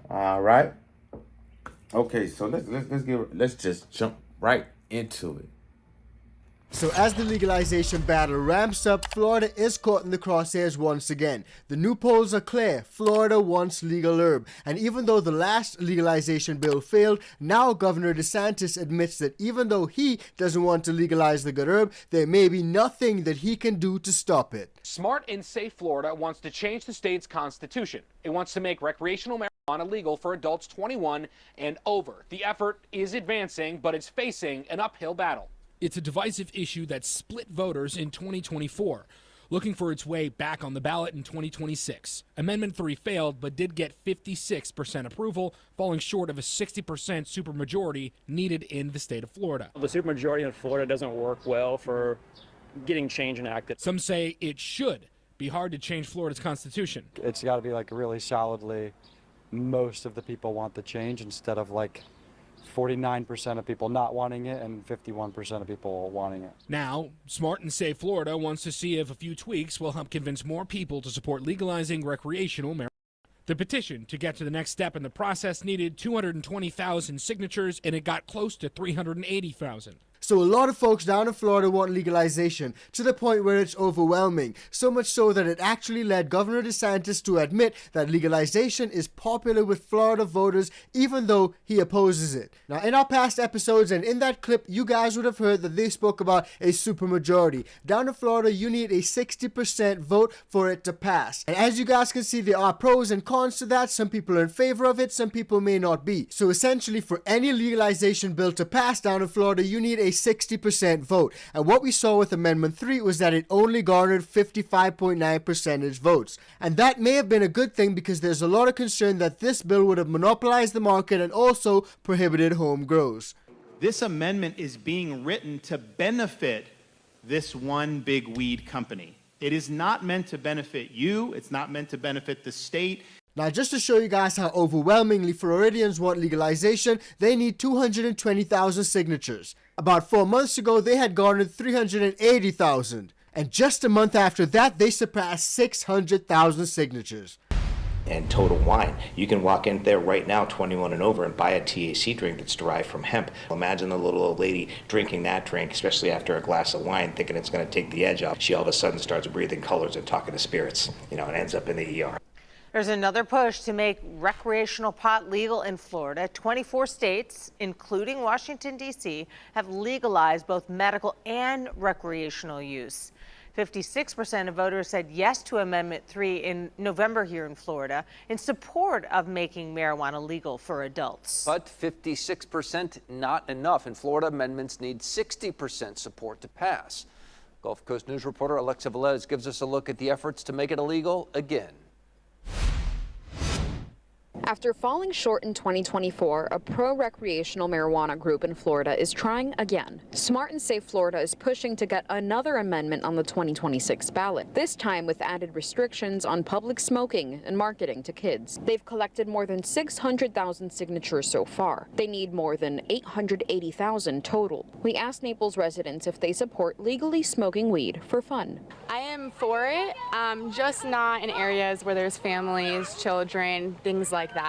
All right. Okay, so let's just jump right into it. So as the legalization battle ramps up, Florida is caught in the crosshairs once again. The new polls are clear. Florida wants legal herb. And even though the last legalization bill failed, now Governor DeSantis admits that even though he doesn't want to legalize the good herb, there may be nothing that he can do to stop it. Smart and Safe Florida wants to change the state's constitution. It wants to make recreational marijuana legal for adults 21 and over. The effort is advancing, but it's facing an uphill battle. It's a divisive issue that split voters in 2024, looking for its way back on the ballot in 2026. Amendment 3 failed, but did get 56% approval, falling short of a 60% supermajority needed in the state of Florida. The supermajority in Florida doesn't work well for getting change enacted. Some say it should be hard to change Florida's constitution. It's got to be like really solidly most of the people want the change instead of like 49% of people not wanting it and 51% of people wanting it. Now, Smart and Safe Florida wants to see if a few tweaks will help convince more people to support legalizing recreational marijuana. The petition to get to the next step in the process needed 220,000 signatures, and it got close to 380,000. So a lot of folks down in Florida want legalization, to the point where it's overwhelming. So much so that it actually led Governor DeSantis to admit that legalization is popular with Florida voters, even though he opposes it. Now, in our past episodes and in that clip, you guys would have heard that they spoke about a supermajority. Down in Florida, you need a 60% vote for it to pass. And as you guys can see, there are pros and cons to that. Some people are in favor of it, some people may not be. So essentially, for any legalization bill to pass down in Florida, you need a 60% vote. And what we saw with Amendment 3 was that it only garnered 55.9% votes. And that may have been a good thing, because there's a lot of concern that this bill would have monopolized the market and also prohibited home grows. This amendment is being written to benefit this one big weed company. It is not meant to benefit you. It's not meant to benefit the state. Now, just to show you guys how overwhelmingly Floridians want legalization, they need 220,000 signatures. About 4 months ago, they had garnered 380,000. And just a month after that, they surpassed 600,000 signatures. And Total Wine, you can walk in there right now, 21 and over, and buy a THC drink that's derived from hemp. Imagine the little old lady drinking that drink, especially after a glass of wine, thinking it's going to take the edge off. She all of a sudden starts breathing colors and talking to spirits, and ends up in the ER. There's another push to make recreational pot legal in Florida. 24 states, including Washington, D.C., have legalized both medical and recreational use. 56% of voters said yes to Amendment 3 in November here in Florida in support of making marijuana legal for adults. But 56% not enough. In Florida, amendments need 60% support to pass. Gulf Coast News reporter Alexa Velez gives us a look at the efforts to make it illegal again. After falling short in 2024, a pro-recreational marijuana group in Florida is trying again. Smart and Safe Florida is pushing to get another amendment on the 2026 ballot, this time with added restrictions on public smoking and marketing to kids. They've collected more than 600,000 signatures so far. They need more than 880,000 total. We asked Naples residents if they support legally smoking weed for fun. I am for it, just not in areas where there's families, children, things like that.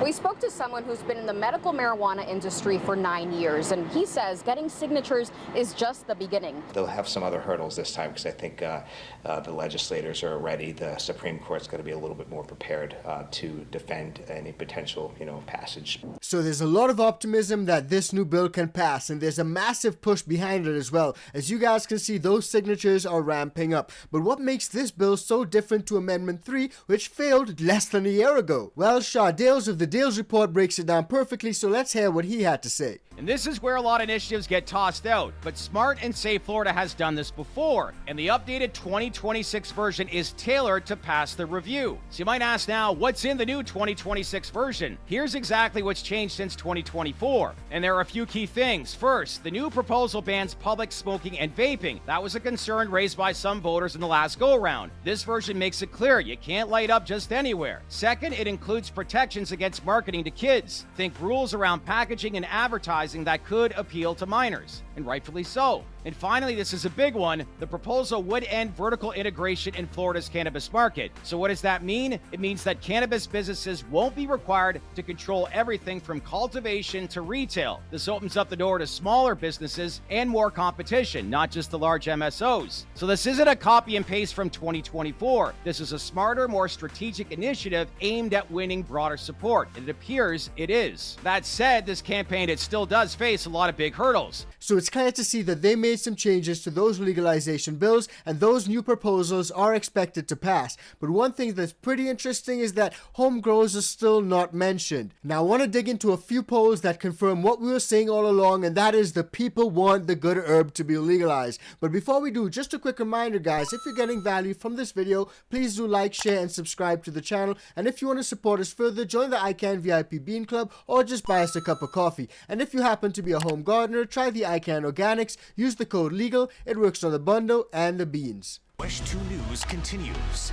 We spoke to someone who's been in the medical marijuana industry for 9 years, and he says getting signatures is just the beginning. They'll have some other hurdles this time, because I think the legislators are ready. The Supreme Court's going to be a little bit more prepared to defend any potential, passage. So there's a lot of optimism that this new bill can pass, and there's a massive push behind it as well. As you guys can see, those signatures are ramping up. But what makes this bill so different to Amendment 3, which failed less than a year ago? Well, Shaw Dales of the Dales Report breaks it down perfectly, so let's hear what he had to say. And this is where a lot of initiatives get tossed out, but Smart and Safe Florida has done this before, and the updated 2026 version is tailored to pass the review. So you might ask now, what's in the new 2026 version? Here's exactly what's changed since 2024, and there are a few key things. First, the new proposal bans public smoking and vaping. That was a concern raised by some voters in the last go-around. This version makes it clear you can't light up just anywhere. Second, it includes protections against marketing to kids. Think rules around packaging and advertising that could appeal to minors, and rightfully so. And finally, this is a big one. The proposal would end vertical integration in Florida's cannabis market. So what does that mean? It means that cannabis businesses won't be required to control everything from cultivation to retail. This opens up the door to smaller businesses and more competition, not just the large MSOs. So this isn't a copy and paste from 2024. This is a smarter, more strategic initiative aimed at winning broader support. And it appears it is. That said, this campaign, it still does face a lot of big hurdles. So it's clear to see that they made some changes to those legalization bills, and those new proposals are expected to pass. But one thing that's pretty interesting is that home grows are still not mentioned. Now I want to dig into a few polls that confirm what we were saying all along, and that is the people want the good herb to be legalized. But before we do, just a quick reminder, guys, if you're getting value from this video, please do like, share, and subscribe to the channel. And if you want to support us further, join the ICANN VIP Bean Club or just buy us a cup of coffee. And if you happen to be a home gardener, try the ICANN Organics. Use the code LEGAL. It works on the bundle and the beans. WESH 2 News continues.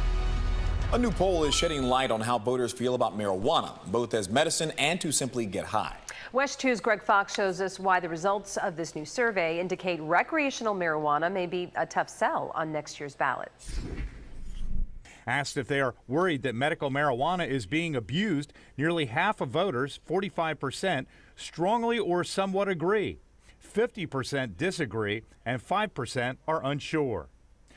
A new poll is shedding light on how voters feel about marijuana, both as medicine and to simply get high. WESH 2's Greg Fox shows us why the results of this new survey indicate recreational marijuana may be a tough sell on next year's ballots. Asked if they are worried that medical marijuana is being abused, nearly half of voters, 45%, strongly or somewhat agree. 50% disagree, and 5% are unsure.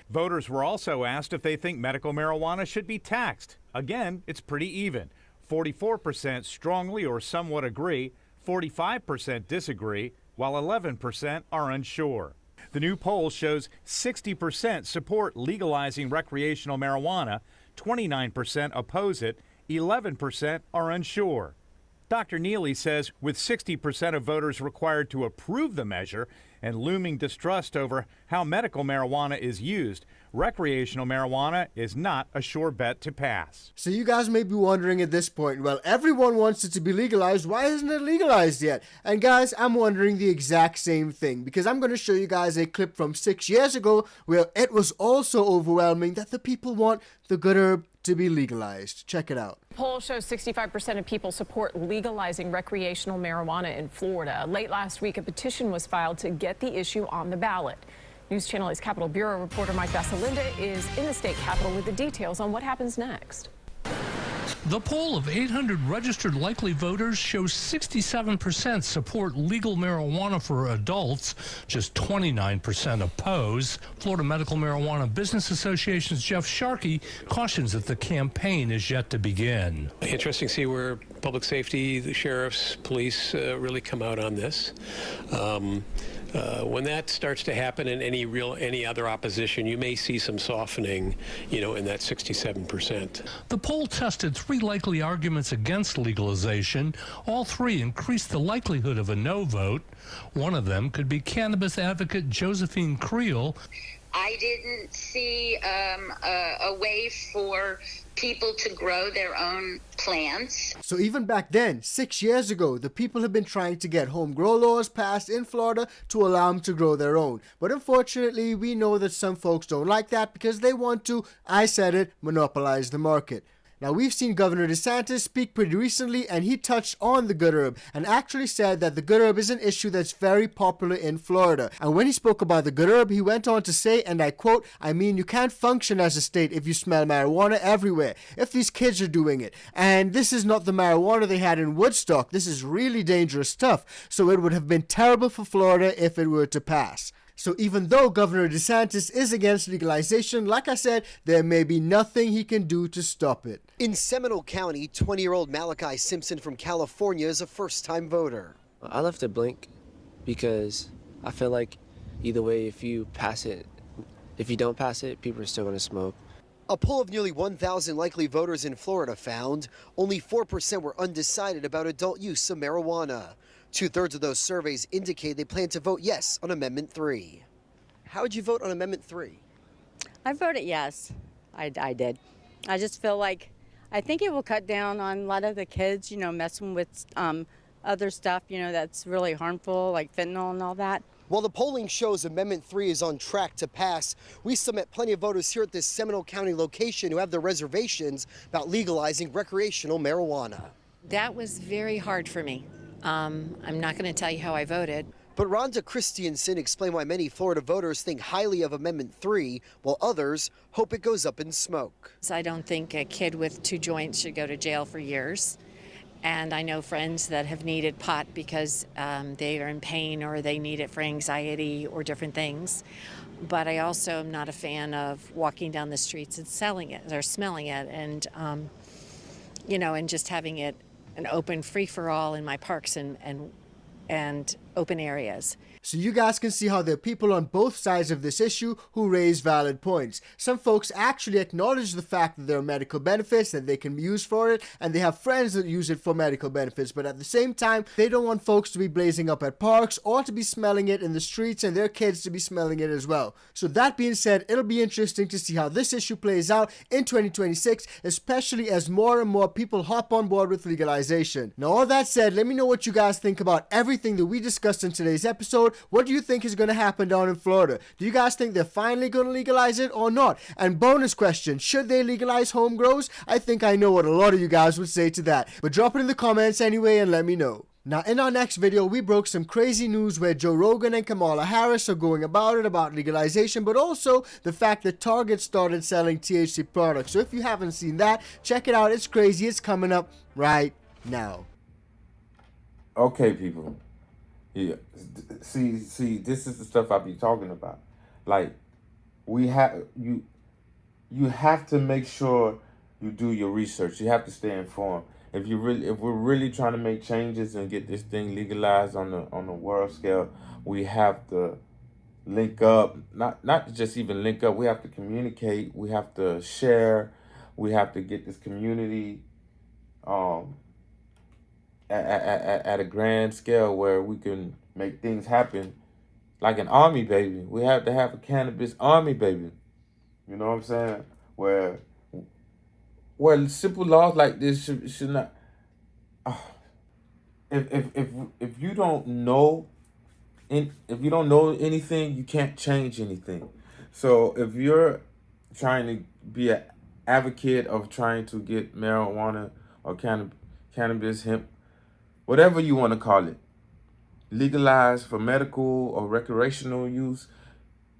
Voters were also asked if they think medical marijuana should be taxed. Again, it's pretty even. 44% strongly or somewhat agree, 45% disagree, while 11% are unsure. The new poll shows 60% support legalizing recreational marijuana, 29% oppose it, 11% are unsure. Dr. Neely says with 60% of voters required to approve the measure and looming distrust over how medical marijuana is used, recreational marijuana is not a sure bet to pass. So you guys may be wondering at this point, well, everyone wants it to be legalized. Why isn't it legalized yet? And guys, I'm wondering the exact same thing, because I'm going to show you guys a clip from 6 years ago where it was also overwhelming that the people want the good herb to be legalized. Check it out. Poll shows 65% of people support legalizing recreational marijuana in Florida. Late last week, a petition was filed to get the issue on the ballot. News Channel 8's Capitol Bureau reporter Mike Vassalinda is in the state capitol with the details on what happens next. The poll of 800 registered likely voters shows 67% support legal marijuana for adults, just 29% oppose. Florida Medical Marijuana Business Association's Jeff Sharkey cautions that the campaign is yet to begin. Interesting to see where public safety, the sheriffs, police really come out on this. When that starts to happen in any other opposition, you may see some softening, in that 67%. The poll tested 3 likely arguments against legalization. All 3 increased the likelihood of a no vote. One of them could be cannabis advocate Josephine Creel. I didn't see a way for people to grow their own plants. So even back then, 6 years ago, the people have been trying to get home grow laws passed in Florida to allow them to grow their own. But unfortunately, we know that some folks don't like that because they want to, I said it, monopolize the market. Now, we've seen Governor DeSantis speak pretty recently, and he touched on the good herb and actually said that the good herb is an issue that's very popular in Florida. And when he spoke about the good herb, he went on to say, and I quote, "I mean, you can't function as a state if you smell marijuana everywhere, if these kids are doing it. And this is not the marijuana they had in Woodstock. This is really dangerous stuff. So it would have been terrible for Florida if it were to pass." So even though Governor DeSantis is against legalization, like I said, there may be nothing he can do to stop it. In Seminole County, 20-year-old Malachi Simpson from California is a first-time voter. I left it blank because I feel like either way, if you don't pass it, people are still going to smoke. A poll of nearly 1,000 likely voters in Florida found only 4% were undecided about adult use of marijuana. 2/3 of those surveys indicate they plan to vote yes on Amendment 3. How would you vote on Amendment 3? I voted yes. I did. I just feel like, I think it will cut down on a lot of the kids, messing with other stuff, that's really harmful, like fentanyl and all that. While the polling shows Amendment 3 is on track to pass, we still met plenty of voters here at this Seminole County location who have their reservations about legalizing recreational marijuana. That was very hard for me. I'm not going to tell you how I voted. But Rhonda Christensen explained why many Florida voters think highly of Amendment 3, while others hope it goes up in smoke. I don't think a kid with 2 joints should go to jail for years. And I know friends that have needed pot because they are in pain or they need it for anxiety or different things. But I also am not a fan of walking down the streets and selling it or smelling it and, and just having it an open free-for-all in my parks and open areas. So you guys can see how there are people on both sides of this issue who raise valid points. Some folks actually acknowledge the fact that there are medical benefits, that they can be used for it, and they have friends that use it for medical benefits. But at the same time, they don't want folks to be blazing up at parks or to be smelling it in the streets and their kids to be smelling it as well. So that being said, it'll be interesting to see how this issue plays out in 2026, especially as more and more people hop on board with legalization. Now, all that said, let me know what you guys think about everything that we discussed in today's episode. What do you think is going to happen down in Florida? Do you guys think they're finally going to legalize it or not? And bonus question, should they legalize home grows? I think I know what a lot of you guys would say to that. But drop it in the comments anyway and let me know. Now, in our next video, we broke some crazy news where Joe Rogan and Kamala Harris are going about legalization, but also the fact that Target started selling THC products. So if you haven't seen that, check it out. It's crazy. It's coming up right now. Okay, people. Yeah, see, this is the stuff I be talking about. Like, you have to make sure you do your research. You have to stay informed. If we're really trying to make changes and get this thing legalized on the world scale, we have to link up. Not just even link up. We have to communicate. We have to share. We have to get this community at a grand scale where we can make things happen like an army, baby. We have to have a cannabis army, baby. You know what I'm saying? Where simple laws like this should not. If you don't know, if you don't know anything, you can't change anything. So if you're trying to be an advocate of trying to get marijuana or cannabis, hemp, whatever you want to call it, legalized for medical or recreational use,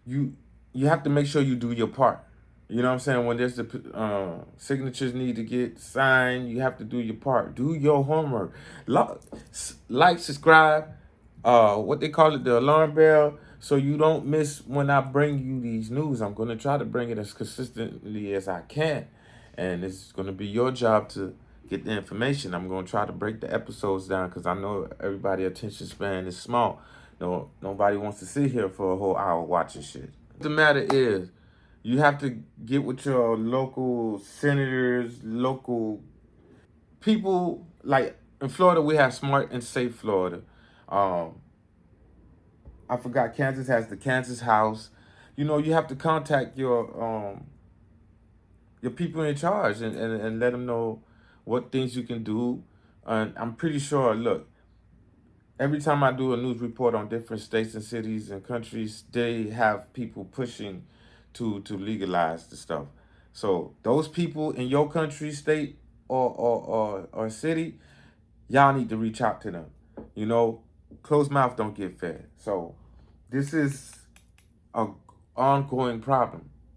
you have to make sure you do your part. You know what I'm saying? When there's the signatures need to get signed, you have to do your part. Do your homework. Like, subscribe, what they call it, the alarm bell, so you don't miss when I bring you these news. I'm going to try to bring it as consistently as I can. And it's going to be your job to get the information. I'm going to try to break the episodes down because I know everybody's attention span is small. Nobody wants to sit here for a whole hour watching shit. The matter is, you have to get with your local senators, local people. Like in Florida, we have Smart and Safe Florida. I forgot, Kansas has the Kansas House. You know, you have to contact your people in charge and let them know what things you can do. And I'm pretty sure, look, every time I do a news report on different states and cities and countries, they have people pushing to legalize the stuff. So those people in your country, state, or city, y'all need to reach out to them. You know, closed mouth don't get fed. So this is an ongoing problem.